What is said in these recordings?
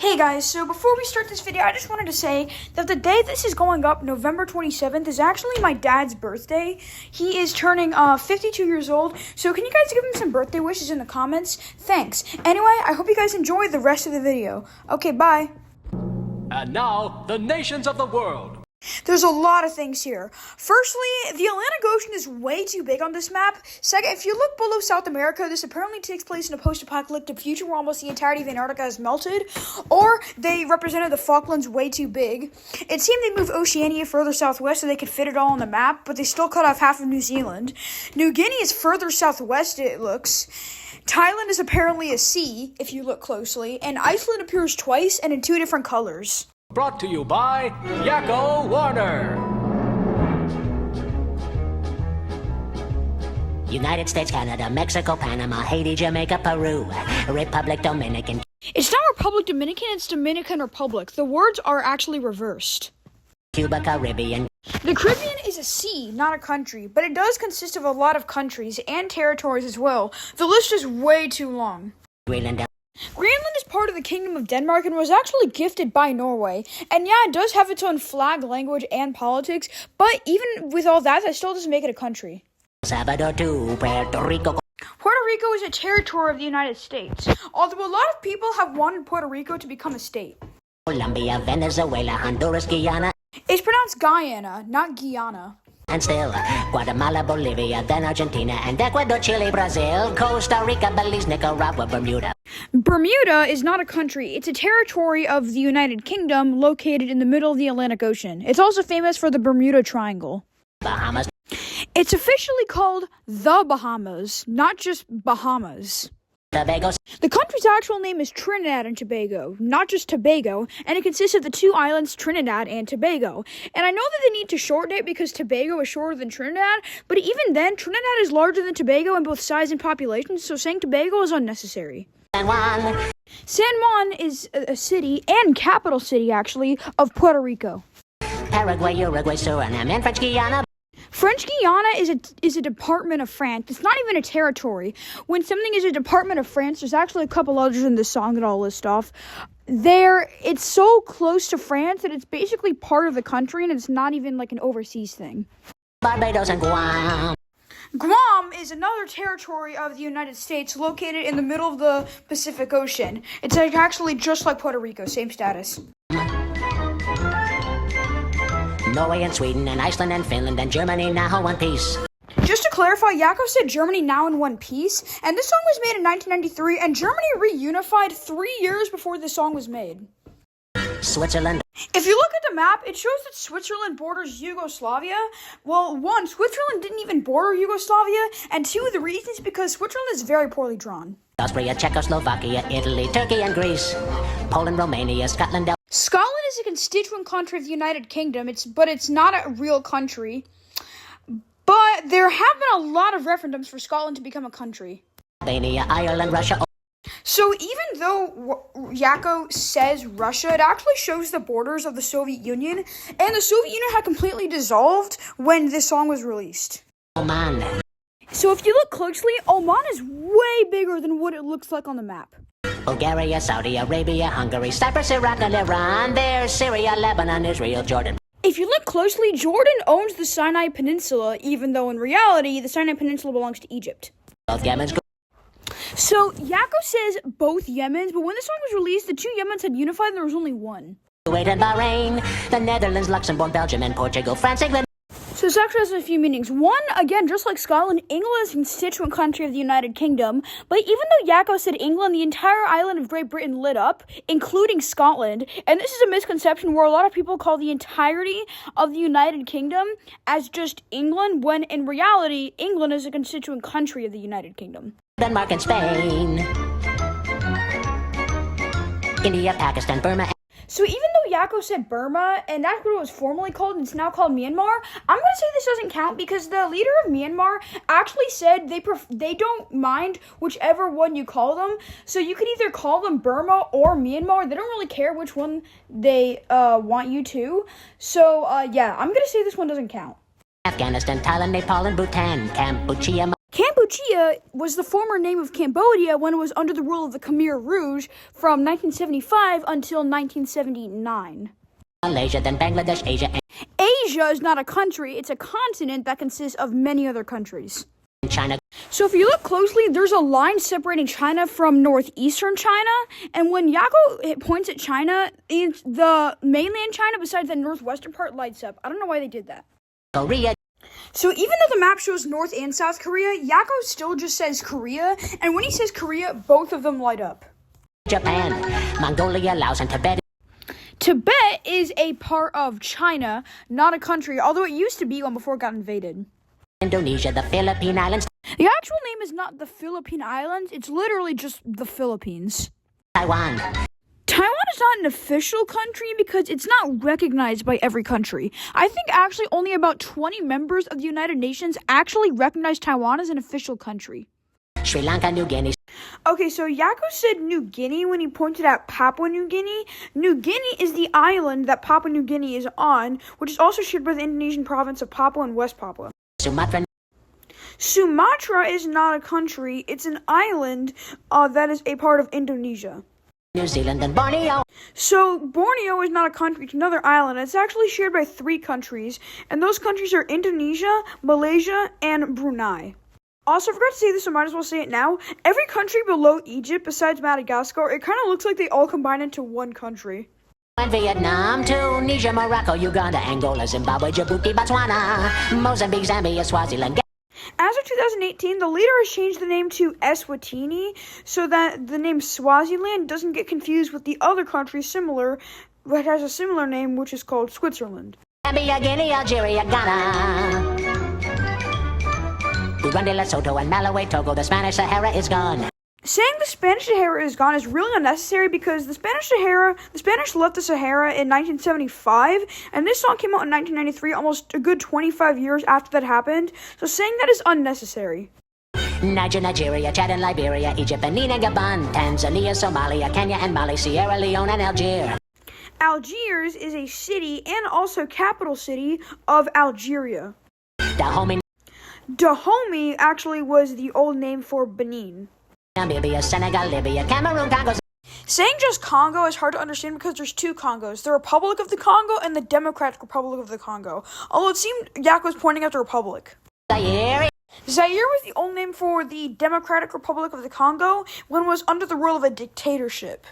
Hey guys, so before we start this video, I just wanted to say that the day this is going up, November 27th, is actually my dad's birthday. He is turning 52 years old, so can you guys give him some birthday wishes in the comments? Thanks. Anyway, I hope you guys enjoy the rest of the video. Okay, bye. And now, the nations of the world. There's a lot of things here. Firstly, the Atlantic Ocean is way too big on this map. Second, if you look below South America, this apparently takes place in a post-apocalyptic future where almost the entirety of Antarctica is melted. Or they represented the Falklands way too big. It seemed they moved Oceania further southwest so they could fit it all on the map, but they still cut off half of New Zealand. New Guinea is further southwest, it looks. Thailand is apparently a sea, if you look closely, and Iceland appears twice and in two different colors. Brought to you by Yakko Warner. United States, Canada, Mexico, Panama, Haiti, Jamaica, Peru, Republic Dominican. It's not Republic Dominican, it's Dominican Republic. The words are actually reversed. Cuba, Caribbean. The Caribbean is a sea, not a country, but it does consist of a lot of countries and territories as well. The list is way too long. Greenland. Greenland is part of the Kingdom of Denmark and was actually gifted by Norway. And yeah, it does have its own flag, language, and politics, but even with all that, that still doesn't make it a country. Salvador to Puerto Rico. Puerto Rico is a territory of the United States, although a lot of people have wanted Puerto Rico to become a state. Colombia, Venezuela, Honduras, Guyana. It's pronounced Guyana, not Guyana. And still, Guatemala, Bolivia, then Argentina, and Ecuador, Chile, Brazil, Costa Rica, Belize, Nicaragua, Bermuda. Bermuda is not a country. It's a territory of the United Kingdom located in the middle of the Atlantic Ocean. It's also famous for the Bermuda Triangle. Bahamas. It's officially called the Bahamas, not just Bahamas. Tobago. The country's actual name is Trinidad and Tobago, not just Tobago, and it consists of the two islands Trinidad and Tobago. And I know that they need to shorten it because Tobago is shorter than Trinidad, but even then, Trinidad is larger than Tobago in both size and population, so saying Tobago is unnecessary. San Juan. San Juan is a city, and capital city, actually, of Puerto Rico. Paraguay, Uruguay, Suriname, and French Guiana. French Guiana is a department of France. It's not even a territory. When something is a department of France, there's actually a couple others in this song that I'll list off. It's so close to France that it's basically part of the country, and it's not even like an overseas thing. Barbados and Guam. Guam is another territory of the United States located in the middle of the Pacific Ocean. It's actually just like Puerto Rico, same status. Norway and Sweden and Iceland and Finland and Germany now one piece. Just to clarify, Yakko said Germany now in one piece, and this song was made in 1993, and Germany reunified 3 years before this song was made. Switzerland. If you look at the map, it shows that Switzerland borders Yugoslavia. Well, one, Switzerland didn't even border Yugoslavia, and two, the reason is because Switzerland is very poorly drawn. Austria, Czechoslovakia, Italy, Turkey, and Greece. Poland, Romania, Scotland. Scotland is a constituent country of the United Kingdom, but it's not a real country. But there have been a lot of referendums for Scotland to become a country. Albania, Ireland, Russia. So even though Yakko says Russia, it actually shows the borders of the Soviet Union, and the Soviet Union had completely dissolved when this song was released. Oman. So if you look closely, Oman is way bigger than what it looks like on the map. Bulgaria, Saudi Arabia, Hungary, Cyprus, Iraq, and Iran. There's Syria, Lebanon, Israel, Jordan. If you look closely, Jordan owns the Sinai Peninsula, even though in reality, the Sinai Peninsula belongs to Egypt. Both Yemen's. So Yakko says both Yemens, but when the song was released, the two Yemens had unified and there was only one. Kuwait and Bahrain, the Netherlands, Luxembourg, Belgium, and Portugal, France, England. So this actually has a few meanings. One, again, just like Scotland, England is a constituent country of the United Kingdom. But even though Yakko said England, the entire island of Great Britain lit up, including Scotland. And this is a misconception where a lot of people call the entirety of the United Kingdom as just England, when in reality, England is a constituent country of the United Kingdom. Denmark and Spain. India, Pakistan, Burma. So even though Yakko said Burma, and that's what it was formerly called, and it's now called Myanmar, I'm going to say this doesn't count because the leader of Myanmar actually said they don't mind whichever one you call them. So you could either call them Burma or Myanmar. They don't really care which one they want you to. So, yeah, I'm going to say this one doesn't count. Afghanistan, Thailand, Nepal, and Bhutan, Cambodia. Kampuchea was the former name of Cambodia when it was under the rule of the Khmer Rouge from 1975 until 1979. Malaysia, then Bangladesh, Asia, Asia is not a country, it's a continent that consists of many other countries. and China. So if you look closely, there's a line separating China from northeastern China, and when Yakko points at China, the mainland China besides the northwestern part lights up. I don't know why they did that. Korea, So even though the map shows North and South Korea, Yakko still just says Korea, and when he says Korea, both of them light up. Japan, Mongolia, Laos, and Tibet. Tibet is a part of China, not a country, although it used to be one before it got invaded. Indonesia, the Philippine Islands, The actual name is not the Philippine Islands, it's literally just the Philippines. Taiwan, Taiwan is not an official country because it's not recognized by every country. I think actually only about 20 members of the United Nations actually recognize Taiwan as an official country. Sri Lanka, New Guinea, Okay, so Yakko said New Guinea when he pointed out Papua New Guinea. New Guinea is the island that Papua New Guinea is on, which is also shared by the Indonesian province of Papua and West Papua. Sumatra, Sumatra is not a country, it's an island that is a part of Indonesia. New Zealand, and Borneo. So Borneo is not a country, it's another island. It's actually shared by 3 countries, and those countries are Indonesia, Malaysia, and Brunei. Also, I forgot to say this, so I might as well say it now. Every country below Egypt, besides Madagascar, it kind of looks like they all combine into one country. And Vietnam, Tunisia, Morocco, Uganda, Angola, Zimbabwe, Djibouti, Botswana, Mozambique, Zambia, Swaziland. As of 2018, the leader has changed the name to Eswatini so that the name Swaziland doesn't get confused with the other country similar, that has a similar name, which is called Switzerland. Gambia, Guinea, Algeria, Ghana. Burundi, Lesotho, and Malawi, Togo, the Spanish Sahara is gone. Saying the Spanish Sahara is gone is really unnecessary because the Spanish left the Sahara in 1975, and this song came out in 1993, almost a good 25 years after that happened, so saying that is unnecessary. Niger, Nigeria, Chad and Liberia, Egypt, Benin and Gabon, Tanzania, Somalia, Kenya and Mali, Sierra Leone and Algeria. Algiers is a city and also capital city of Algeria. Dahomey, Dahomey actually was the old name for Benin. Namibia, Senegal, Libya, Cameroon, Congo. Saying just Congo is hard to understand because there's 2 Congos, the Republic of the Congo and the Democratic Republic of the Congo. Although it seemed Yakko was pointing at the Republic. Zaire, Zaire was the old name for the Democratic Republic of the Congo when it was under the rule of a dictatorship.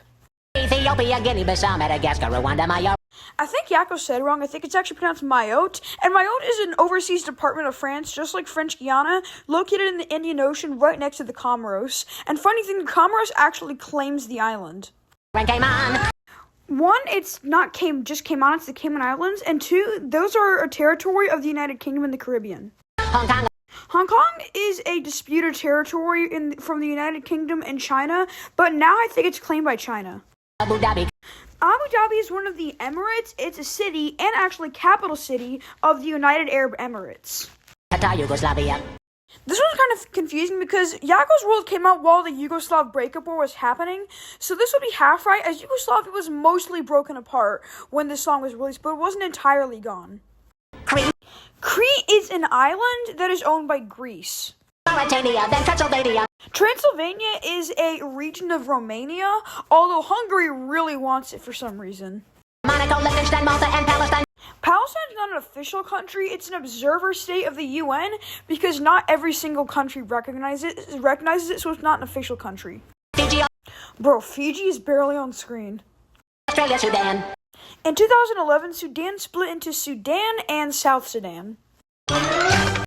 Ethiopia, Guinea-Bissau, Madagascar, Rwanda, Mayotte. I think Yakko said wrong. I think it's actually pronounced Mayotte. And Mayotte is an overseas department of France, just like French Guiana, located in the Indian Ocean right next to the Comoros. And funny thing, the Comoros actually claims the island. Cayman, 1, it's not just Cayman, it's the Cayman Islands. And 2, those are a territory of the United Kingdom and the Caribbean. Hong Kong, Hong Kong is a disputed territory from the United Kingdom and China, but now I think it's claimed by China. Abu Dhabi, Abu Dhabi is one of the Emirates. It's a city and actually capital city of the United Arab Emirates. Qatar, Yugoslavia. This one's kind of confusing because Yakko's World came out while the Yugoslav breakup war was happening, so this would be half right, as Yugoslavia was mostly broken apart when this song was released, but it wasn't entirely gone. Crete, Crete is an island that is owned by Greece. Mauritania, then Transylvania. Transylvania is a region of Romania, although Hungary really wants it for some reason. Monaco, Liechtenstein, Malta, and Palestine. Palestine is not an official country, it's an observer state of the UN because not every single country recognizes it, so it's not an official country. Fiji, Bro, Fiji is barely on screen. Australia, Sudan. In 2011, Sudan split into Sudan and South Sudan.